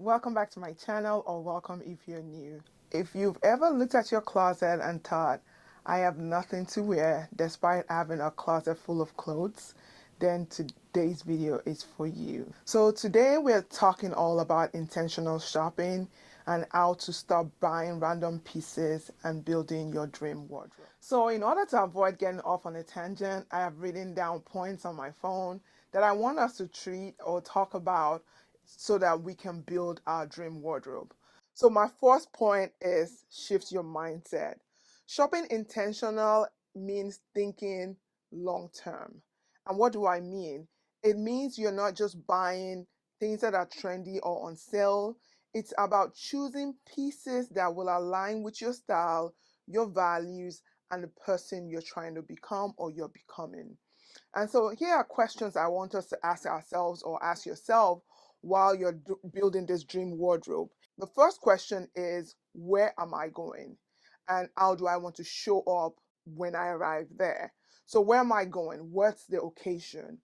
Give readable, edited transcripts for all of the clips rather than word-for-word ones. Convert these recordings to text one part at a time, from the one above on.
welcome back to my channel, or welcome if you're new. If you've ever looked at your closet and thought, I have nothing to wear despite having a closet full of clothes, then today's video is for you. So today we're talking all about intentional shopping and how to stop buying random pieces and building your dream wardrobe. So in order to avoid getting off on a tangent, I have written down points on my phone that I want us to treat or talk about so that we can build our dream wardrobe. So my first point is shift your mindset. Shopping intentional means thinking long term. And what do I mean? It means you're not just buying things that are trendy or on sale. It's about choosing pieces that will align with your style, your values, and the person you're trying to become or you're becoming. And so here are questions I want us to ask ourselves or ask yourself while you're building this dream wardrobe. The first question is, where am I going? And how do I want to show up when I arrive there? So where am I going? What's the occasion?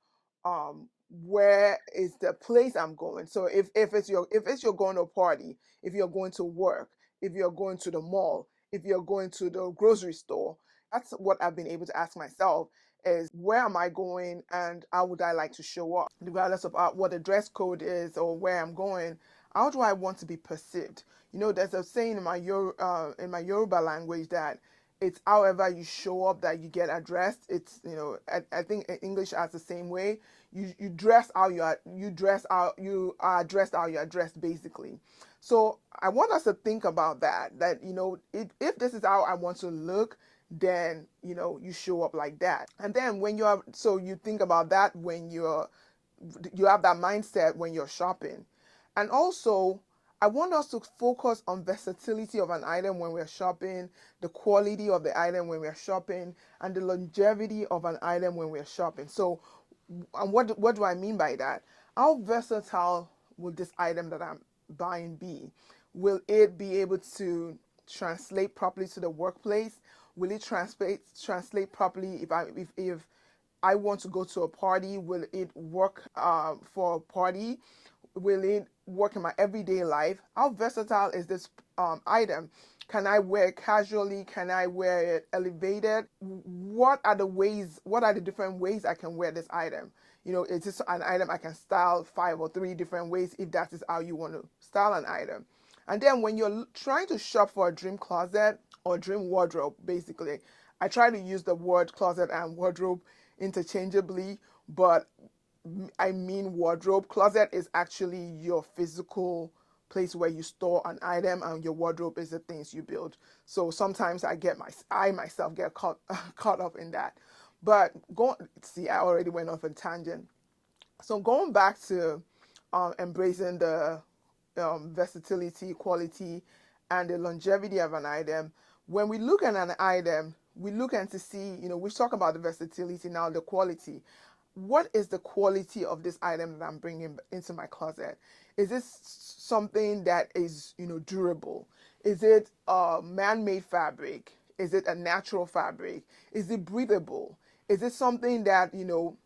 Where is the place I'm going? So if you're going to a party, if you're going to work, if you're going to the mall, if you're going to the grocery store, that's what I've been able to ask myself is, where am I going and how would I like to show up? Regardless of what the dress code is or where I'm going, how do I want to be perceived? You know, there's a saying in my Yoruba language that it's however you show up that you get addressed. It's, you know, I think English has the same way. You dress how you are dressed how you are dressed, basically. So I want us to think about that, you know, if this is how I want to look, then, you know, you show up like that. And then so you think about that when you have that mindset when you're shopping. And also, I want us to focus on versatility of an item when we're shopping, the quality of the item when we're shopping, and the longevity of an item when we're shopping. So, and what do I mean by that? How versatile will this item that I'm buying be? Will it be able to translate properly to the workplace? Will it translate properly if I want to go to a party? Will it work for a party? Will it work in my everyday life? How versatile is this item? Can I wear it casually? Can I wear it elevated? What are the ways? What are the different ways I can wear this item? You know, is this an item I can style 5 or 3 different ways if that is how you want to style an item? And then when you're trying to shop for a dream closet or dream wardrobe, basically, I try to use the word closet and wardrobe interchangeably, but I mean wardrobe. Closet is actually your physical place where you store an item, and your wardrobe is the things you build. So sometimes I myself get caught up in that. But see, I already went off a tangent. So going back to embracing the versatility, quality, and the longevity of an item. When we look at an item, we look and to see, you know, we talk about the versatility, now the quality. What is the quality of this item that I'm bringing into my closet? Is this something that is, you know, durable? Is it a man-made fabric? Is it a natural fabric? Is it breathable? Is it something that, you know,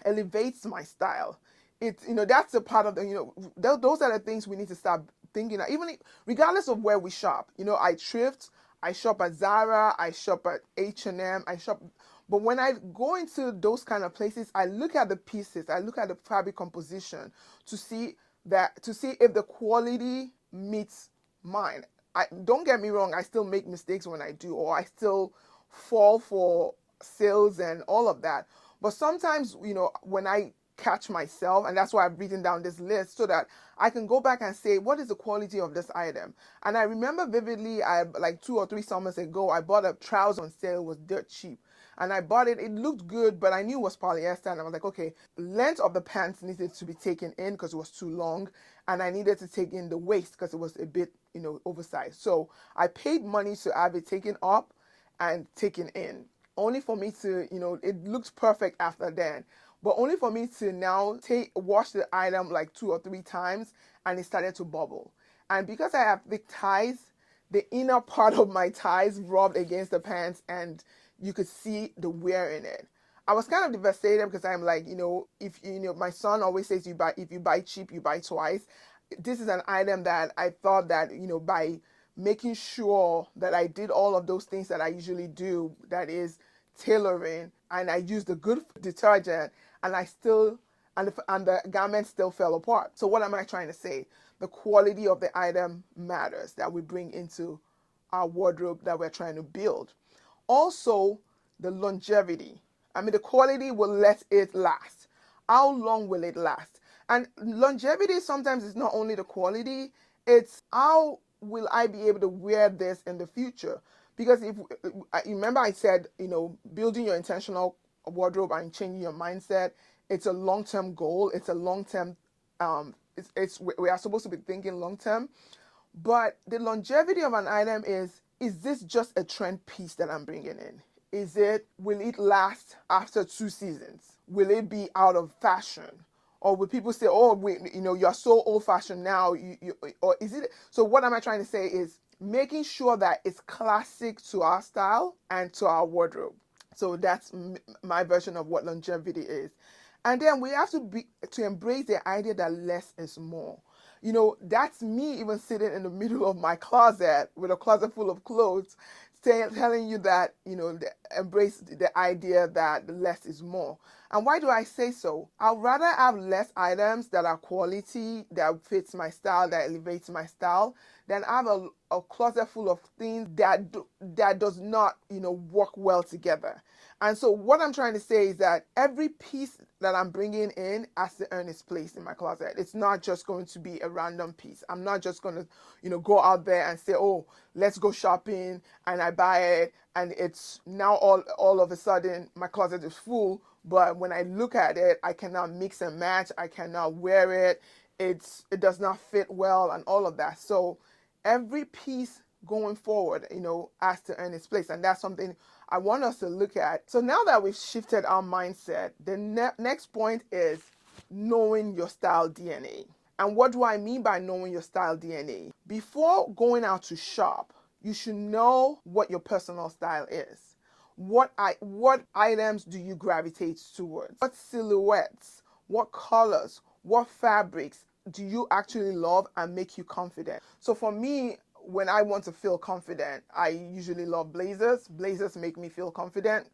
elevates my style? It's, you know, that's a part of the, you know, those are the things we need to start thinking of, even regardless of where we shop. You know, I thrift, I shop at Zara, I shop at H&M, I shop, but when I go into those kind of places, I look at the pieces, I look at the fabric composition to see if the quality meets mine. I don't get me wrong, I still make mistakes when I do, or I still fall for sales and all of that. But sometimes, you know, when I catch myself, and that's why I've written down this list so that I can go back and say, what is the quality of this item? And I remember vividly, I like 2 or 3 summers ago, I bought a trouser on sale. It was dirt cheap. And I bought it. It looked good, but I knew it was polyester. And I was like, okay, length of the pants needed to be taken in because it was too long. And I needed to take in the waist because it was a bit, you know, oversized. So I paid money to have it taken up and taken in, only for me to, you know, it looked perfect after then, but only for me to now wash the item like 2 or 3 times, and it started to bubble. And because I have thick thighs, the inner part of my thighs rubbed against the pants, and you could see the wear in it. I was kind of devastated because I'm like, you know, if you know, my son always says if you buy cheap, you buy twice. this is an item that I thought that, by making sure that I did all of those things that I usually do, that is tailoring, and I used a good detergent, and I still, and the garment still fell apart. So what am I trying to say? The quality of the item matters that we bring into our wardrobe that we're trying to build. Also, the longevity. I mean, the quality will let it last. How long will it last? And longevity sometimes is not only the quality, it's how will I be able to wear this in the future? Because if you remember, I said, building your intentional wardrobe and changing your mindset, it's a long term goal. It's a long term. We are supposed to be thinking long term, but the longevity of an item is this just a trend piece that I'm bringing in? Will it last after 2 seasons? Will it be out of fashion? Or will people say, oh, wait, you're so old fashioned now? Or is it? So what am I trying to say is making sure that it's classic to our style and to our wardrobe. So that's my version of what longevity is. And then we have to embrace the idea that less is more. That's me even sitting in the middle of my closet with a closet full of clothes, telling you that, embrace the idea that less is more. And why do I say so? I'd rather have less items that are quality, that fits my style, that elevates my style, than have a closet full of things that does not, work well together. And so what I'm trying to say is that every piece that I'm bringing in has to earn its place in my closet. It's not just going to be a random piece. I'm not just going to, go out there and say, oh, let's go shopping, and I buy it, and it's now all of a sudden my closet is full. But when I look at it, I cannot mix and match. I cannot wear it. It does not fit well, and all of that. So every piece going forward, has to earn its place. And that's something I want us to look at. So now that we've shifted our mindset, the next point is knowing your style DNA. And what do I mean by knowing your style DNA? Before going out to shop, you should know what your personal style is. What items do you gravitate towards? What silhouettes, what colors, what fabrics do you actually love and make you confident? So for me, when I want to feel confident, I usually love blazers. Blazers make me feel confident.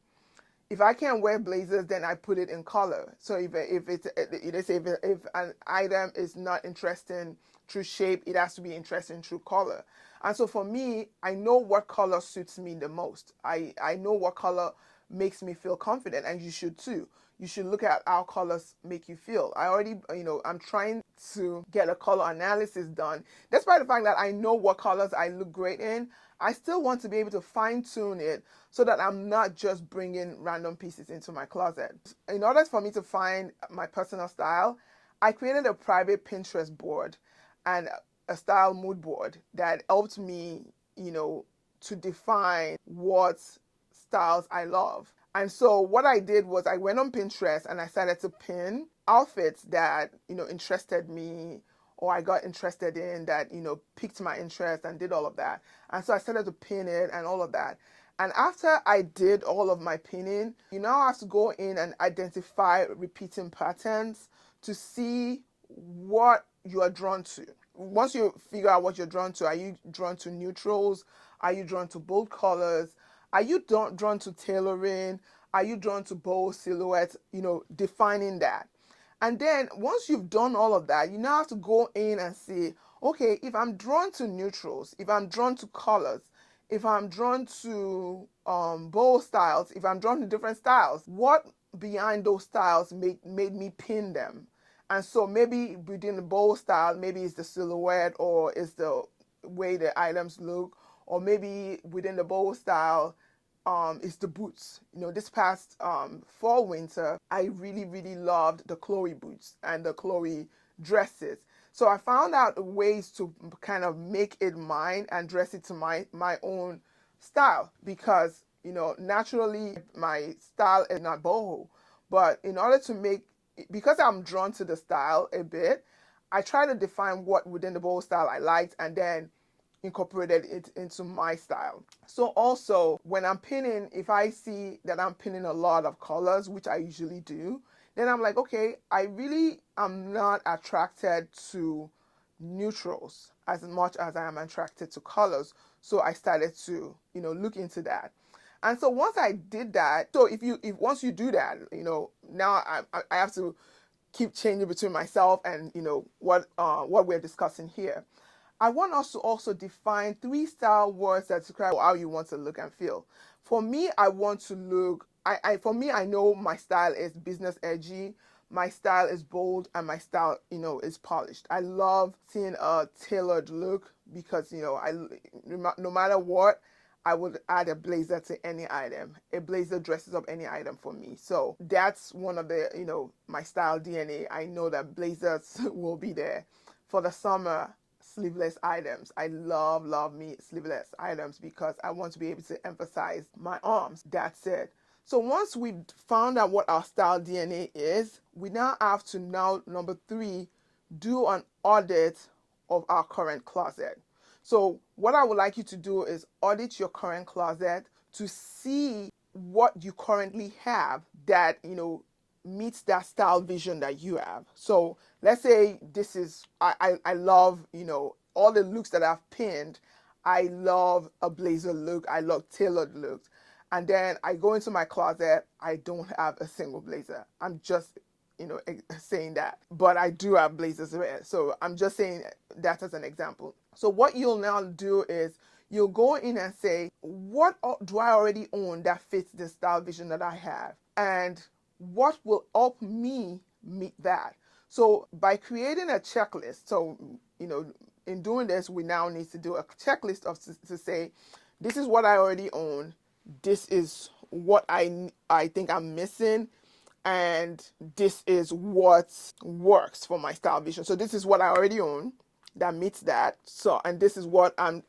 If I can't wear blazers, then I put it in color. So if an item is not interesting through shape, it has to be interesting through color. And so for me, I know what color suits me the most. I know what color makes me feel confident, and you should too. You should look at how colors make you feel. I'm trying to get a color analysis done. Despite the fact that I know what colors I look great in, I still want to be able to fine tune it so that I'm not just bringing random pieces into my closet. In order for me to find my personal style, I created a private Pinterest board and a style mood board that helped me, to define what styles I love. And so what I did was I went on Pinterest and I started to pin outfits that, interested me, or I got interested in, that, piqued my interest and did all of that. And so I started to pin it and all of that. And after I did all of my pinning, you now have to go in and identify repeating patterns to see what you are drawn to. Once you figure out what you're drawn to, are you drawn to neutrals? Are you drawn to bold colors? Are you drawn to tailoring? Are you drawn to bold silhouettes? Defining that. And then once you've done all of that, you now have to go in and say, okay, if I'm drawn to neutrals, if I'm drawn to colors, if I'm drawn to bold styles, if I'm drawn to different styles, what behind those styles made me pin them? And so maybe within the bold style, maybe it's the silhouette, or it's the way the items look, or maybe within the bold style, it's the boots. This past fall winter, I really, really loved the Chloe boots and the Chloe dresses. So I found out ways to kind of make it mine and dress it to my own style, because, naturally my style is not boho. But in order to because I'm drawn to the style a bit, I try to define what within the boho style I liked, and then incorporated it into my style. So also when I'm pinning, if I see that I'm pinning a lot of colors, which I usually do, then I'm like, okay, I really am not attracted to neutrals as much as I am attracted to colors. So I started to, look into that. And so once I did that, so if once you do that, now I have to keep changing between myself and what we're discussing here. I want us to also define three style words that describe how you want to look and feel. For me, I want to look. For me, I know my style is business edgy. My style is bold, and my style, is polished. I love seeing a tailored look because no matter what, I would add a blazer to any item. A blazer dresses up any item for me. So that's one of the, my style DNA. I know that blazers will be there. For the summer, sleeveless items. I love me sleeveless items because I want to be able to emphasize my arms. That's it. So once we've found out what our style DNA is, we now have to number 3, do an audit of our current closet. So what I would like you to do is audit your current closet to see what you currently have that, meets that style vision that you have. So let's say this is, I love, all the looks that I've pinned. I love a blazer look. I love tailored looks. And then I go into my closet. I don't have a single blazer. I'm just, saying that. But I do have blazers there. So I'm just saying that as an example. So what you'll now do is you'll go in and say, what do I already own that fits the style vision that I have? And what will help me meet that? So by creating a checklist, so, in doing this, we now need to do a checklist to say, this is what I already own. This is what I think I'm missing. And this is what works for my style vision. So this is what I already own that meets that. So, and this is what I'm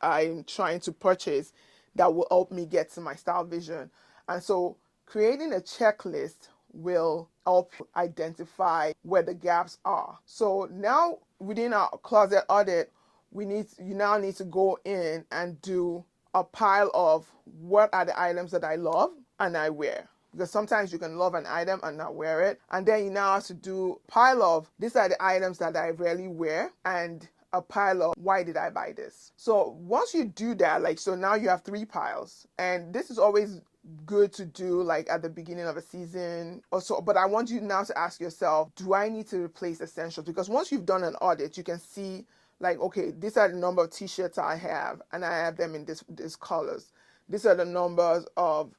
trying to purchase that will help me get to my style vision. And so creating a checklist will help identify where the gaps are. So now within our closet audit, you now need to go in and do a pile of what are the items that I love and I wear. Because sometimes you can love an item and not wear it. And then you now have to do a pile of these are the items that I rarely wear and a pile of why did I buy this. So once you do that, so now you have 3 piles. And this is always good to do at the beginning of a season or so. But I want you now to ask yourself, do I need to replace essentials? Because once you've done an audit, you can see okay, these are the number of t-shirts I have and I have them in this colors. These are the numbers of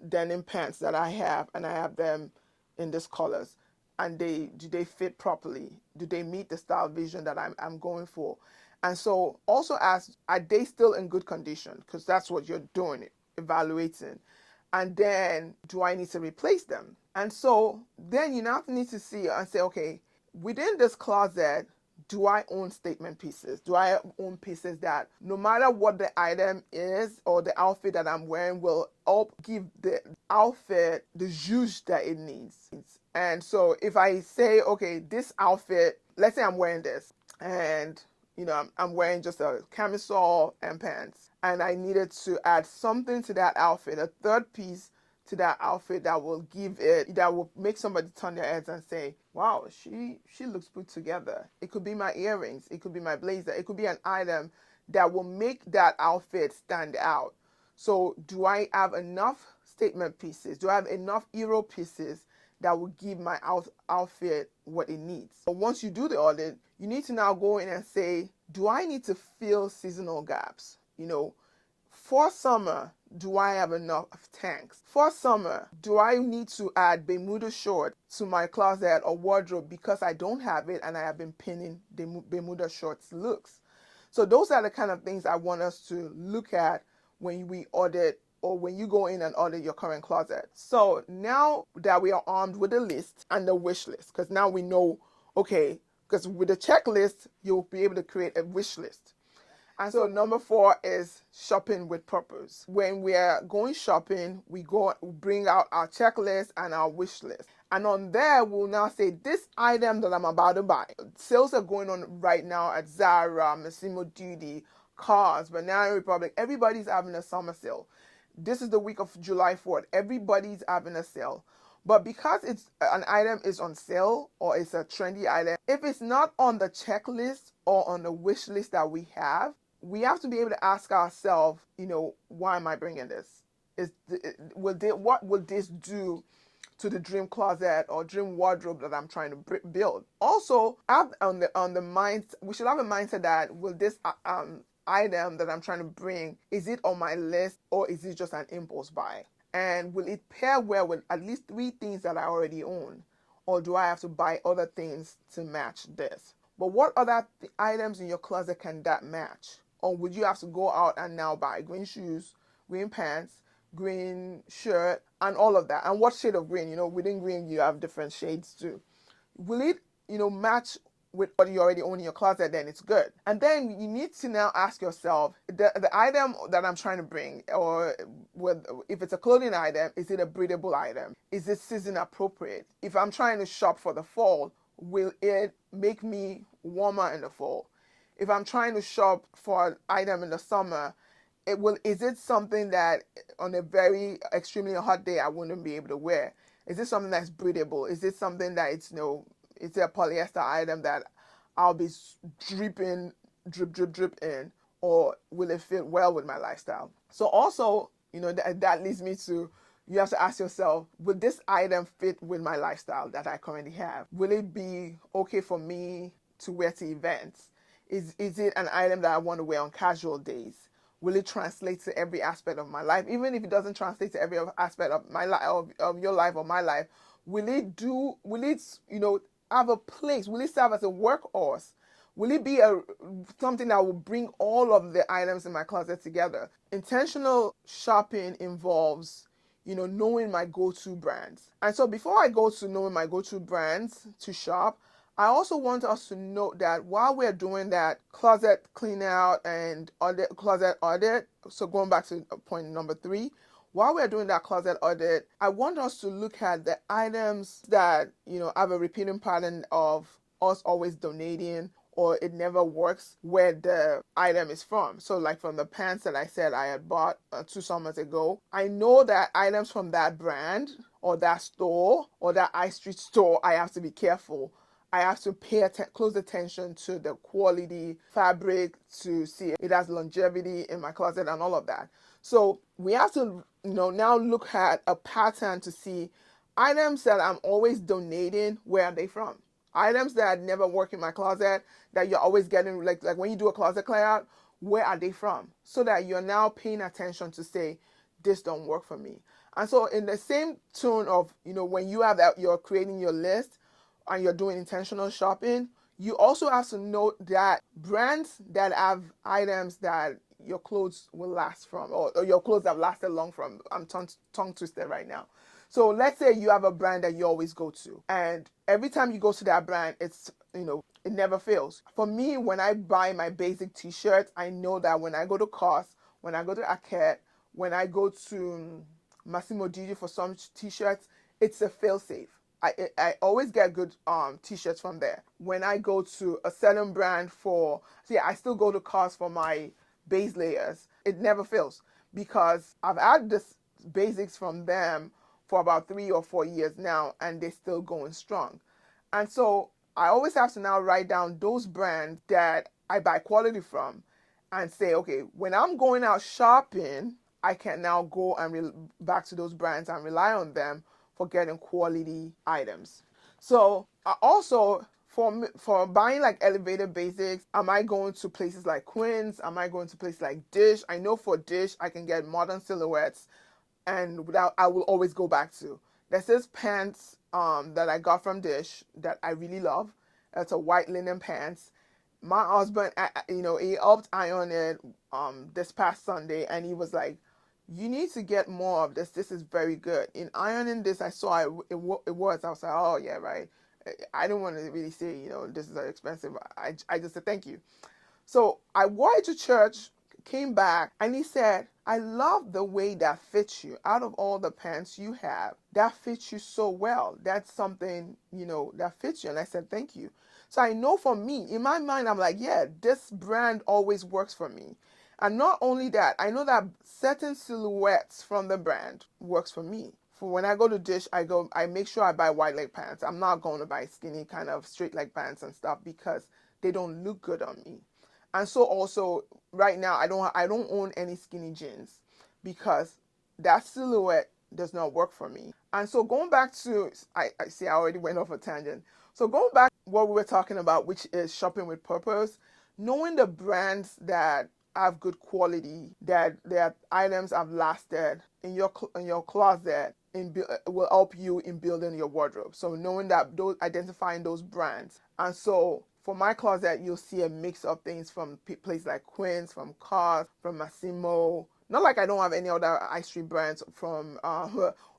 denim pants that I have and I have them in these colors. And do they fit properly? Do they meet the style vision that I'm going for? And so also ask, are they still in good condition? Because that's what you're doing, evaluating. And then do I need to replace them? And so then you now need to see and say, okay, within this closet, do I own statement pieces? Do I own pieces that no matter what the item is or the outfit that I'm wearing will help give the outfit the zhuzh that it needs? And so if I say, okay, this outfit, let's say I'm wearing this and I'm wearing just a camisole and pants and I needed to add something to that outfit, a third piece to that outfit that will make somebody turn their heads and say, wow, she looks put together. It could be my earrings, it could be my blazer, it could be an item that will make that outfit stand out. So do I have enough statement pieces? Do I have enough hero pieces that will give my outfit what it needs? So once you do the audit, you need to now go in and say, do I need to fill seasonal gaps? For summer, do I have enough tanks? For summer, do I need to add Bermuda short to my closet or wardrobe because I don't have it and I have been pinning the Bermuda shorts looks? So those are the kind of things I want us to look at when we audit or when you go in and audit your current closet. So now that we are armed with a list and the wish list, because now we know, okay, because with the checklist, you'll be able to create a wish list. And so number 4 is shopping with purpose. When we are going shopping, we bring out our checklist and our wish list. And on there, we'll now say, this item that I'm about to buy. Sales are going on right now at Zara, Massimo Dutti, Cars, Banana Republic. Everybody's having a summer sale. This is the week of July 4th. Everybody's having a sale. But because it's an item is on sale or it's a trendy item, if it's not on the checklist or on the wish list that we have to be able to ask ourselves, why am I bringing this? What will this do to the dream closet or dream wardrobe that I'm trying to build? Also, have on the mind, we should have a mindset that will this item that I'm trying to bring, is it on my list or is it just an impulse buy? And will it pair well with at least three things that I already own? Or do I have to buy other things to match this? But what other items in your closet can that match? Or would you have to go out and now buy green shoes, green pants, green shirt, and all of that? And what shade of green? Within green, you have different shades too. Will it, match with what you already own in your closet? Then it's good. And then you need to now ask yourself, the item that I'm trying to bring, or if it's a clothing item, is it a breathable item? Is it season appropriate? If I'm trying to shop for the fall, will it make me warmer in the fall? If I'm trying to shop for an item in the summer, is it something that on a very extremely hot day I wouldn't be able to wear? Is it something that's breathable? Is it something that it's a polyester item that I'll be dripping, drip in, or will it fit well with my lifestyle? So also, that leads me to, you have to ask yourself, would this item fit with my lifestyle that I currently have? Will it be okay for me to wear to events? Is it an item that I want to wear on casual days? Will it translate to every aspect of my life? Even if it doesn't translate to every aspect of my life, of your life or my life, will it have a place? Will it serve as a workhorse? Will it be something that will bring all of the items in my closet together? Intentional shopping involves, knowing my go-to brands. And so before I go to knowing my go-to brands to shop, I also want us to note that while we're doing that closet clean out and closet audit, so going back to point number 3, while we're doing that closet audit, I want us to look at the items that, have a repeating pattern of us always donating, or it never works where the item is from. So like from the pants that I said I had bought 2 summers ago, I know that items from that brand or that store or that high street store, I have to be careful. I have to pay close attention to the quality fabric to see if it has longevity in my closet and all of that. So we have to, now look at a pattern to see items that I'm always donating, where are they from? Items that never work in my closet, that you're always getting, like when you do a closet clear out, where are they from? So that you're now paying attention to say, this don't work for me. And so in the same tone of, when you have that, you're creating your list, and you're doing intentional shopping, you also have to note that brands that have items that your clothes will last from, or your clothes have lasted long from. I'm tongue twisted right now. So let's say you have a brand that you always go to, and every time you go to that brand, it's, it never fails. For me, when I buy my basic t-shirts, I know that when I go to COS, when I go to Arquette, when I go to Massimo Dutti for some t-shirts, it's a fail-safe. I always get good t-shirts from there. When I go to a certain brand I still go to COS for my base layers. It never fails because I've had this basics from them for about 3 or 4 years now, and they're still going strong. And so I always have to now write down those brands that I buy quality from and say, okay, when I'm going out shopping, I can now go and back to those brands and rely on them for getting quality items. So also for buying like elevated basics, am I going to places like Quince? Am I going to places like Dish? I know for Dish I can get modern silhouettes, and I will always go back to. There's this pants that I got from Dish that I really love. It's a white linen pants. My husband, he helped iron it this past Sunday, and he was like, you need to get more of this. This is very good. In ironing this, I saw it was. I was like, oh, yeah, right. I don't want to really say, this is expensive. I just said, thank you. So I wore it to church, came back, and he said, I love the way that fits you. Out of all the pants you have, that fits you so well. That's something, that fits you. And I said, thank you. So I know for me, in my mind, I'm like, yeah, this brand always works for me. And not only that, I know that certain silhouettes from the brand works for me. for when I go to Dish, I make sure I buy wide leg pants. I'm not going to buy skinny kind of straight leg pants and stuff because they don't look good on me. And so also right now I don't own any skinny jeans because that silhouette does not work for me. And so going back to I see I already went off a tangent. So going back to what we were talking about, which is shopping with purpose, knowing the brands that have good quality, that their items have lasted in your closet, will help you in building your wardrobe. So knowing that those identifying those brands, and so for my closet, you'll see a mix of things from places like Quince, from COS, from Massimo. Not like I don't have any other high street brands from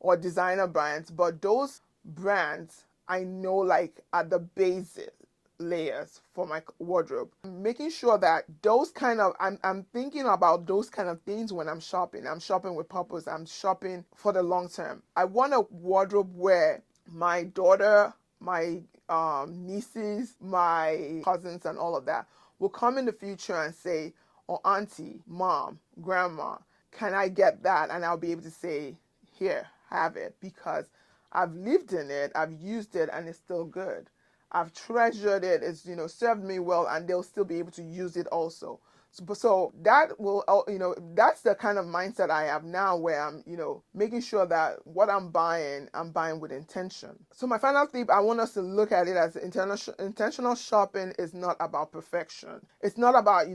or designer brands, but those brands I know like at the basic layers for my wardrobe. Making sure that those kind of I'm thinking about those kind of things when I'm shopping. I'm shopping with purpose. I'm shopping for the long term. I want a wardrobe where my daughter, my nieces, my cousins, and all of that will come in the future and say, "Oh, auntie, mom, grandma, can I get that?" And I'll be able to say, "Here, have it," because I've lived in it, I've used it, and it's still good. I've treasured it. It's served me well, and they'll still be able to use it also. So that will, that's the kind of mindset I have now, where I'm making sure that what I'm buying with intention. So my final tip, I want us to look at it as intentional shopping is not about perfection. It's not about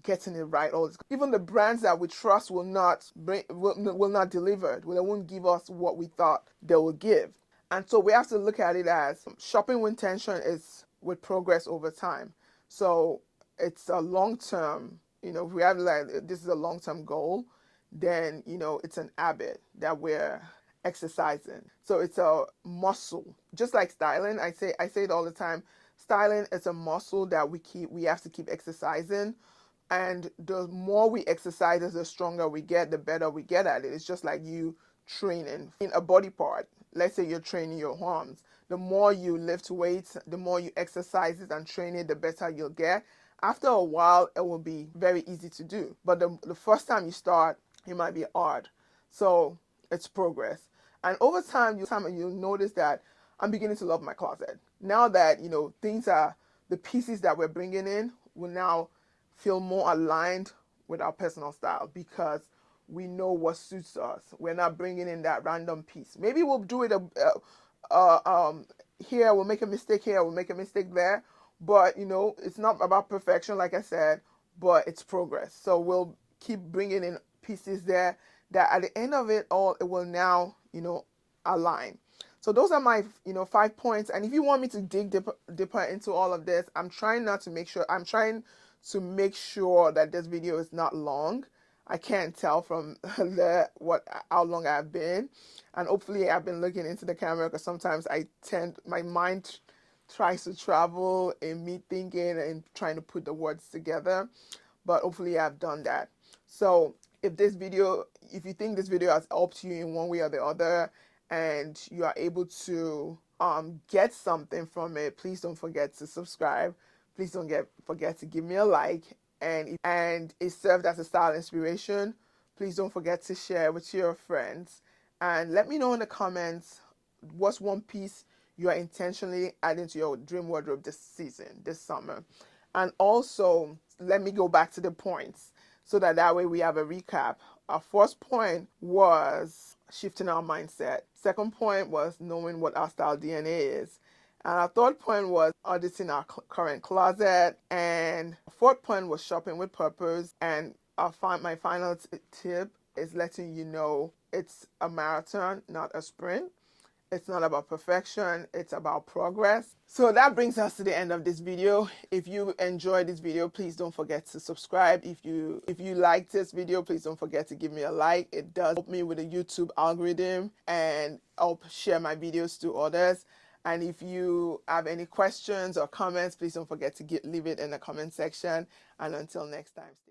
getting it right all the time. Even the brands that we trust will not deliver. They won't give us what we thought they will give. And so we have to look at it as shopping with intention is with progress over time. So it's a long term, if we have like this is a long term goal, then it's an habit that we're exercising. So it's a muscle. Just like styling, I say it all the time. Styling is a muscle that we have to keep exercising. And the more we exercise, the stronger we get, the better we get at it. It's just like you training in a body part. Let's say you're training your arms. The more you lift weights, the more you exercise it and train it, the better you'll get. After a while, it will be very easy to do. But the first time you start, it might be hard. So it's progress. And over time, you'll notice that I'm beginning to love my closet. Now that, the pieces that we're bringing in will now feel more aligned with our personal style because we know what suits us. We're not bringing in that random piece. Maybe we'll do it here, we'll make a mistake here, we'll make a mistake there. But, it's not about perfection, like I said, but it's progress. So we'll keep bringing in pieces there that at the end of it all, it will now, align. So those are my, 5 points. And if you want me to dig deeper into all of this, I'm trying to make sure that this video is not long. I can't tell from how long I've been, and hopefully I've been looking into the camera because sometimes my mind tries to travel in me thinking and trying to put the words together, but hopefully I've done that. So if you think this video has helped you in one way or the other, and you are able to get something from it, please don't forget to subscribe. Please don't forget to give me a like. And it served as a style inspiration, please don't forget to share with your friends. And let me know in the comments what's one piece you are intentionally adding to your dream wardrobe this summer. And also, let me go back to the points so that way we have a recap. Our first point was shifting our mindset. Second point was knowing what our style DNA is. And our third point was auditing our current closet. And fourth point was shopping with purpose. And my final tip is letting you know it's a marathon, not a sprint. It's not about perfection, it's about progress. So that brings us to the end of this video. If you enjoyed this video, please don't forget to subscribe. If you liked this video, please don't forget to give me a like. It does help me with the YouTube algorithm and help share my videos to others. And if you have any questions or comments, please don't forget to leave it in the comment section. And until next time, stay